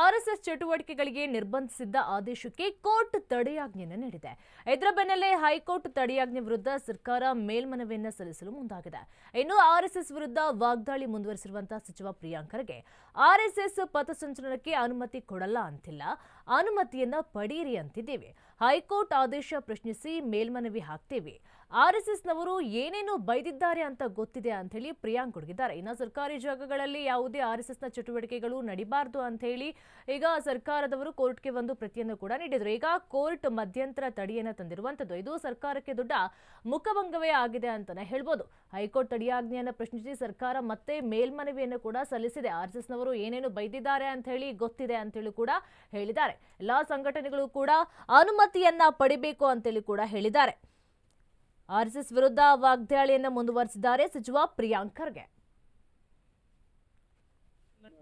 RSS ಚಟುವಟಿಕೆಗಳಿಗೆ ನಿರ್ಬಂಧಿಸಿದ್ದ ಆದೇಶಕ್ಕೆ court ತಡೆಯಾಜ್ಞೆಯನ್ನು ನೀಡಿದೆ. ಇದರ ಬೆನ್ನಲ್ಲೇ ಹೈಕೋರ್ಟ್ ತಡೆಯಾಜ್ಞೆ ವಿರುದ್ಧ ಸರ್ಕಾರ ಮೇಲ್ಮನವಿಯನ್ನು ಸಲ್ಲಿಸಲು ಮುಂದಾಗಿದೆ. ಇನ್ನು ಆರ್ಎಸ್ಎಸ್ ವಿರುದ್ಧ ವಾಗ್ದಾಳಿ ಮುಂದುವರೆಸಿರುವಂತಹ ಸಚಿವ ಪ್ರಿಯಾಂಕ್ ಖರ್ಗೆ ಆರ್ಎಸ್ಎಸ್ ಪಥಸಂಚಲನಕ್ಕೆ ಅನುಮತಿ ಕೊಡಲ್ಲ ಅಂತಿಲ್ಲ, ಅನುಮತಿಯನ್ನ ಪಡೆಯಿರಿ ಅಂತಿದ್ದೇವೆ. ಹೈಕೋರ್ಟ್ ಆದೇಶ ಪ್ರಶ್ನಿಸಿ ಮೇಲ್ಮನವಿ ಹಾಕ್ತೇವೆ. ಆರ್ಎಸ್ಎಸ್ನವರು ಏನೇನು ಬೈದಿದ್ದಾರೆ ಅಂತ ಗೊತ್ತಿದೆ ಅಂತ ಹೇಳಿ ಪ್ರಿಯಾಂಕ್ ಹುಡುಗಿದ್ದಾರೆ. ಇನ್ನು ಸರ್ಕಾರಿ ಜಾಗಗಳಲ್ಲಿ ಯಾವುದೇ ಆರ್ಎಸ್ಎಸ್ನ ಚಟುವಟಿಕೆಗಳು ನಡಿಬಾರದು ಅಂತ ಹೇಳಿ ಈಗ ಸರ್ಕಾರದವರು ಕೋರ್ಟ್ಗೆ ಒಂದು ಪ್ರತಿಯನ್ನು ಕೂಡ ನೀಡಿದ್ರು. ಈಗ ಕೋರ್ಟ್ ಮಧ್ಯಂತರ ತಡೆಯನ್ನು ತಂದಿರುವಂತದ್ದು ಇದು ಸರ್ಕಾರಕ್ಕೆ ದೊಡ್ಡ ಮುಖಭಂಗವೇ ಆಗಿದೆ ಅಂತಾನೆ ಹೇಳ್ಬೋದು. ಹೈಕೋರ್ಟ್ ತಡೆಯಾಜ್ಞೆಯನ್ನು ಪ್ರಶ್ನಿಸಿ ಸರ್ಕಾರ ಮತ್ತೆ ಮೇಲ್ಮನವಿಯನ್ನು ಕೂಡ ಸಲ್ಲಿಸಿದೆ. ಆರ್ಎಸ್ಎಸ್ನವರು ಏನೇನು ಬೈದಿದ್ದಾರೆ ಅಂತ ಹೇಳಿ ಗೊತ್ತಿದೆ ಅಂತ ಹೇಳಿ ಕೂಡ ಹೇಳಿದ್ದಾರೆ. ಎಲ್ಲಾ ಸಂಘಟನೆಗಳು ಕೂಡ ಅನುಮತಿಯನ್ನ ಪಡಿಬೇಕು ಅಂತೇಳಿ ಕೂಡ ಹೇಳಿದ್ದಾರೆ. ಆರ್ಎಸ್ಎಸ್ ವಿರುದ್ಧ ವಾಗ್ದಾಳಿಯನ್ನು ಮುಂದುವರೆಸಿದ್ದಾರೆ ಸಚಿವ ಪ್ರಿಯಾಂಕ್ ಖರ್ಗೆ.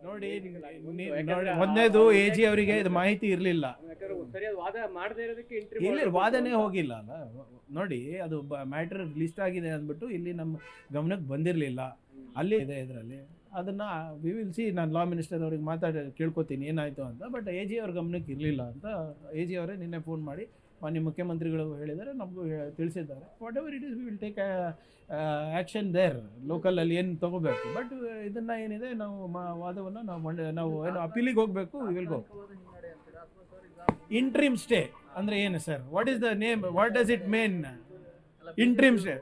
ನೋಡಿ, ಮೊದಲನೇದು ಎಜಿ ಅವರಿಗೆ ಇದು ಮಾಹಿತಿ ಇರಲಿಲ್ಲ, ವಾದನೆ ಹೋಗಿಲ್ಲ ಅಲ್ಲ. ನೋಡಿ, ಅದು ಮ್ಯಾಟರ್ ಲಿಸ್ಟ್ ಆಗಿದೆ ಅಂದ್ಬಿಟ್ಟು ಇಲ್ಲಿ ನಮ್ಮ ಗಮನಕ್ಕೆ ಬಂದಿರಲಿಲ್ಲ. ಅಲ್ಲಿ ಇದೆ ಇದರಲ್ಲಿ, ಅದನ್ನ ವಿ ವಿಲ್ ಸಿ. ನಾನು ಲಾ ಮಿನಿಸ್ಟರ್ ಅವ್ರಿಗೆ ಕೇಳ್ಕೊತೀನಿ ಏನಾಯ್ತು ಅಂತ. ಬಟ್ ಎ ಜಿ ಅವ್ರ ಗಮನಕ್ಕೆ ಇರಲಿಲ್ಲ ಅಂತ ಎ ಜಿ ಅವರೇ ನಿನ್ನೆ ಫೋನ್ ಮಾಡಿ ಮಾನ್ಯ ಮುಖ್ಯಮಂತ್ರಿಗಳು ಹೇಳಿದ್ದಾರೆ, ನಮಗೂ ತಿಳಿಸಿದ್ದಾರೆ. Whatever it is we will take action there. ಲೋಕಲಲ್ಲಿ ಏನು ತೊಗೋಬೇಕು. ಬಟ್ ಇದನ್ನು ಏನಿದೆ ನಾವು ವಾದವನ್ನು ನಾವು ಏನು ಅಪೀಲಿಗೆ ಹೋಗಬೇಕು. We will go. Interim stay ಅಂದರೆ ಏನು sir? What is the name? What does it main? Interim stay.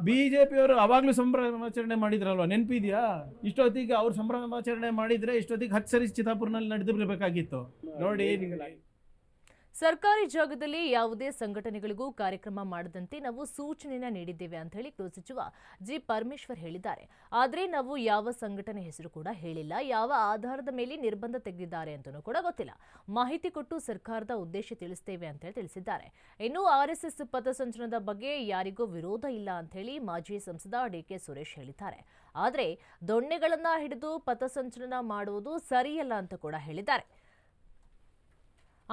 ಬಿಜೆಪಿಯವರು ಅವಾಗಲೂ ಸಂಭ್ರಮಾಚರಣೆ ಮಾಡಿದ್ರಲ್ವ, ನೆನಪಿದೆಯಾ? ಇಷ್ಟೊತ್ತಿಗೆ ಅವ್ರು ಸಂಭ್ರಮಾಚರಣೆ ಮಾಡಿದರೆ ಇಷ್ಟೊತ್ತಿಗೆ 10 ಸರಿ ಚಿತ್ತಾಪುರ್ನಲ್ಲಿ ನಡೆದಿರಬೇಕಾಗಿತ್ತು. ನೋಡಿ, ಸರ್ಕಾರಿ ಜಾಗದಲ್ಲಿ ಯಾವುದೇ ಸಂಘಟನೆಗಳಿಗೂ ಕಾರ್ಯಕ್ರಮ ಮಾಡದಂತೆ ನಾವು ಸೂಚನೆಯನ್ನ ನೀಡಿದ್ದೇವೆ ಅಂತ ಹೇಳಿ ಗೃಹ ಸಚಿವ ಜಿ ಪರಮೇಶ್ವರ್ ಹೇಳಿದ್ದಾರೆ. ಆದರೆ ನಾವು ಯಾವ ಸಂಘಟನೆ ಹೆಸರು ಕೂಡ ಹೇಳಿಲ್ಲ, ಯಾವ ಆಧಾರದ ಮೇಲೆ ನಿರ್ಬಂಧ ತೆಗೆದಿದ್ದಾರೆ ಅಂತಲೂ ಕೂಡ ಗೊತ್ತಿಲ್ಲ. ಮಾಹಿತಿ ಕೊಟ್ಟು ಸರ್ಕಾರದ ಉದ್ದೇಶ ತಿಳಿಸ್ತೇವೆ ಅಂತ ಹೇಳಿ ತಿಳಿಸಿದ್ದಾರೆ. ಇನ್ನು ಆರ್ಎಸ್ಎಸ್ ಪಥಸಂಚಲನದ ಬಗ್ಗೆ ಯಾರಿಗೂ ವಿರೋಧ ಇಲ್ಲ ಅಂತ ಹೇಳಿ ಮಾಜಿ ಸಂಸದ ಡಿಕೆ ಸುರೇಶ್ ಹೇಳಿದ್ದಾರೆ. ಆದರೆ ದೊಣ್ಣೆಗಳನ್ನ ಹಿಡಿದು ಪಥಸಂಚಲನ ಮಾಡುವುದು ಸರಿಯಲ್ಲ ಅಂತ ಕೂಡ ಹೇಳಿದ್ದಾರೆ.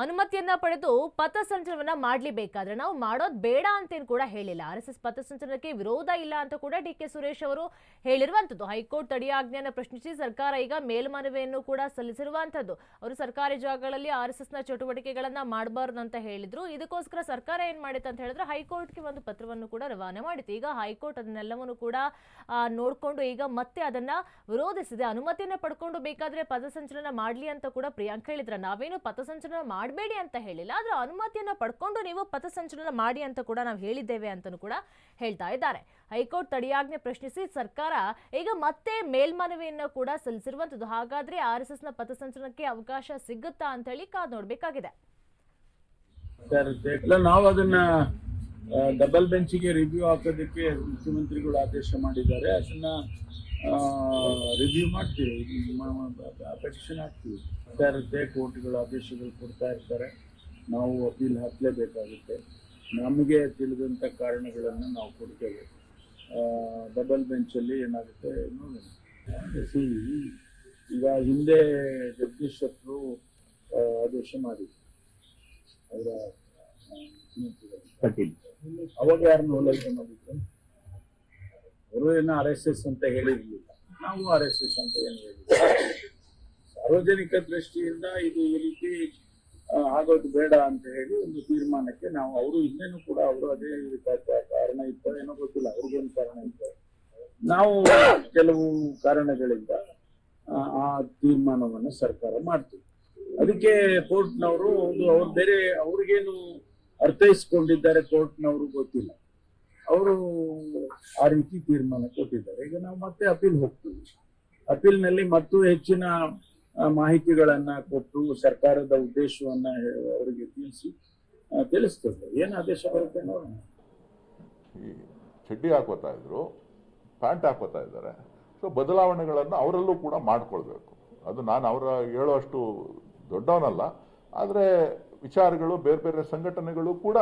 ಅನುಮತಿಯನ್ನ ಪಡೆದು ಪಥಸಂಚಲನವನ್ನ ಮಾಡಲೇಬೇಕಾದ್ರೆ ನಾವು ಮಾಡೋದು ಬೇಡ ಅಂತೇನು ಕೂಡ ಹೇಳಿಲ್ಲ. ಆರ್ಎಸ್ಎಸ್ ಪಥಸಂಚಲನಕ್ಕೆ ವಿರೋಧ ಇಲ್ಲ ಅಂತ ಕೂಡ ಡಿಕೆ ಸುರೇಶ್ ಅವರು ಹೇಳಿರುವಂಥದ್ದು. ಹೈಕೋರ್ಟ್ ತಡೆಯಾಜ್ಞೆಯನ್ನು ಪ್ರಶ್ನಿಸಿ ಸರ್ಕಾರ ಈಗ ಮೇಲ್ಮನವಿಯನ್ನು ಕೂಡ ಸಲ್ಲಿಸಿರುವಂಥದ್ದು. ಅವರು ಸರ್ಕಾರಿ ಜಾಗಗಳಲ್ಲಿ ಆರ್ಎಸ್ಎಸ್ನ ಚಟುವಟಿಕೆಗಳನ್ನ ಮಾಡಬಾರ್ದು ಅಂತ ಹೇಳಿದ್ರು. ಇದಕ್ಕೋಸ್ಕರ ಸರ್ಕಾರ ಏನ್ ಮಾಡಿತ್ತು ಅಂತ ಹೇಳಿದ್ರೆ ಹೈಕೋರ್ಟ್ಗೆ ಒಂದು ಪತ್ರವನ್ನು ಕೂಡ ರವಾನೆ ಮಾಡಿತ್ತು. ಈಗ ಹೈಕೋರ್ಟ್ ಅದನ್ನೆಲ್ಲವನ್ನು ಕೂಡ ನೋಡಿಕೊಂಡು ಈಗ ಮತ್ತೆ ಅದನ್ನ ವಿರೋಧಿಸಿದೆ. ಅನುಮತಿಯನ್ನ ಪಡ್ಕೊಂಡು ಬೇಕಾದ್ರೆ ಪಥಸಂಚಲನ ಮಾಡಲಿ ಅಂತ ಕೂಡ ಪ್ರಿಯಾಂಕ್ ಹೇಳಿದ್ರ. ನಾವೇನು ಪಥಸಂಚಲನ ಮಾಡಬೇಡಿ ಅಂತ ಹೇಳಿಲ್ಲ, ಆದ್ರೆ ಅನುಮತಿಯನ್ನ ಪಡ್ಕೊಂಡು ನೀವು ಪಥಸಂಚಲನ ಮಾಡಿ ಅಂತ ಕೂಡ ನಾವು ಹೇಳಿದ್ದೇವೆ ಅಂತಲೂ ಕೂಡ ಹೇಳ್ತಾ ಇದ್ದಾರೆ. ಹೈಕೋರ್ಟ್ ತಡೆಯಾಜ್ಞೆ ಪ್ರಶ್ನಿಸಿ ಸರ್ಕಾರ ಈಗ ಮತ್ತೆ ಮೇಲ್ಮನವಿಯನ್ನು ಕೂಡ ಸಲ್ಲಿಸಿರುವಂತದ್ದು. ಹಾಗಾದ್ರೆ ಆರ್ಎಸ್ಎಸ್ನ ಪಥಸಂಚಲನಕ್ಕೆ ಅವಕಾಶ ಸಿಗುತ್ತಾ ಅಂತ ಹೇಳಿ ಕಾದು ನೋಡ್ಬೇಕಾಗಿದೆ. ನಾವು ಅದನ್ನ ಡಬಲ್ ಬೆಂಚಿಗೆ ರಿವ್ಯೂ ಹಾಕೋದಕ್ಕೆ ಮುಖ್ಯಮಂತ್ರಿಗಳು ಆದೇಶ ಮಾಡಿದ್ದಾರೆ. ಅದನ್ನ ರಿವ್ಯೂ ಮಾಡ್ತೀವಿ, ಪೆಟಿಷನ್ ಹಾಕ್ತೀವಿ. ಇರುತ್ತೆ, ಕೋರ್ಟ್ಗಳು ಆದೇಶಗಳು ಕೊಡ್ತಾ ಇರ್ತಾರೆ, ನಾವು ಅಪೀಲ್ ಹಾಕಲೇಬೇಕಾಗುತ್ತೆ. ನಮಗೆ ತಿಳಿದಂಥ ಕಾರಣಗಳನ್ನು ನಾವು ಕೊಡ್ತೇವೆ. ಡಬಲ್ ಬೆಂಚಲ್ಲಿ ಏನಾಗುತ್ತೆ ನೋಡೋಣ. ಈಗ ಹಿಂದೆ ಜಗದೀಶ್ ಶೆಟ್ಟರು ಆದೇಶ ಮಾಡಿದ್ರು, ಅವರ ಪಟೀಲ್. ಅವಾಗ ಯಾರನ್ನು ಓಲೈಕೆ ಮಾಡಿದ್ರು? ಅವರು ಏನೋ RSS ಅಂತ ಹೇಳಿರ್ಲಿಲ್ಲ, ನಾವು RSS ಅಂತ ಏನು ಹೇಳಿದ್ವಿ. ಸಾರ್ವಜನಿಕ ದೃಷ್ಟಿಯಿಂದ ಇದು ಈ ರೀತಿ ಆಗೋದು ಬೇಡ ಅಂತ ಹೇಳಿ ಒಂದು ತೀರ್ಮಾನಕ್ಕೆ ನಾವು, ಅವರು ಇನ್ನೇನು ಕೂಡ ಅವರು ಅದೇ ಕಾರಣ ಇತ್ತು ಏನೋ ಗೊತ್ತಿಲ್ಲ, ಅವ್ರಿಗೇನು ಕಾರಣ ಇತ್ತು, ನಾವು ಕೆಲವು ಕಾರಣಗಳಿಂದ ಆ ತೀರ್ಮಾನವನ್ನು ಸರ್ಕಾರ ಮಾಡ್ತೀವಿ. ಅದಕ್ಕೆ ಕೋರ್ಟ್ನವರು ಅವ್ರು ಬೇರೆ ಅವ್ರಿಗೇನು ಅರ್ಥೈಸ್ಕೊಂಡಿದ್ದಾರೆ ಕೋರ್ಟ್ನವರು ಗೊತ್ತಿಲ್ಲ, ಅವರು ಆ ರೀತಿ ತೀರ್ಮಾನ ಕೊಟ್ಟಿದ್ದಾರೆ. ಈಗ ನಾವು ಮತ್ತೆ ಅಪೀಲ್ ಹೋಗ್ತೀವಿ. ಅಪೀಲ್ನಲ್ಲಿ ಮತ್ತು ಹೆಚ್ಚಿನ ಮಾಹಿತಿಗಳನ್ನ ಕೊಟ್ಟು ಸರ್ಕಾರದ ಉದ್ದೇಶವನ್ನ ಅವರಿಗೆ ತಿಳಿಸ್ತದೆ. ಏನು ಆದೇಶ ಬರುತ್ತೆ ನೋಡೋಣ. ಈ ಚಡ್ಡಿ ಹಾಕೋತಾ ಇದ್ರು, ಪ್ಯಾಂಟ್ ಹಾಕೋತಾ ಇದ್ದಾರೆ. ಸೊ ಬದಲಾವಣೆಗಳನ್ನು ಅವರಲ್ಲೂ ಕೂಡ ಮಾಡ್ಕೊಳ್ಬೇಕು. ಅದು ನಾನು ಅವರ ಹೇಳೋಷ್ಟು ದೊಡ್ಡವನಲ್ಲ, ಆದರೆ ವಿಚಾರಗಳು ಬೇರೆ ಬೇರೆ ಸಂಘಟನೆಗಳು ಕೂಡ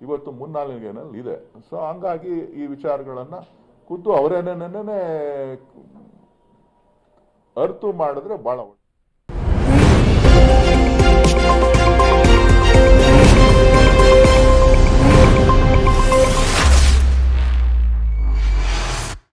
ಇವತ್ತು ಮುನ್ನೆಲೆಯಲ್ಲಿ ಇದೆ. ಸೊ ಹಂಗಾಗಿ ಈ ವಿಚಾರಗಳನ್ನು ಖುದ್ದು ಅವರೇನೇನೇ ಅರ್ಥ ಮಾಡಿದ್ರೆ ಭಾಳ ಒಳ್ಳೆ.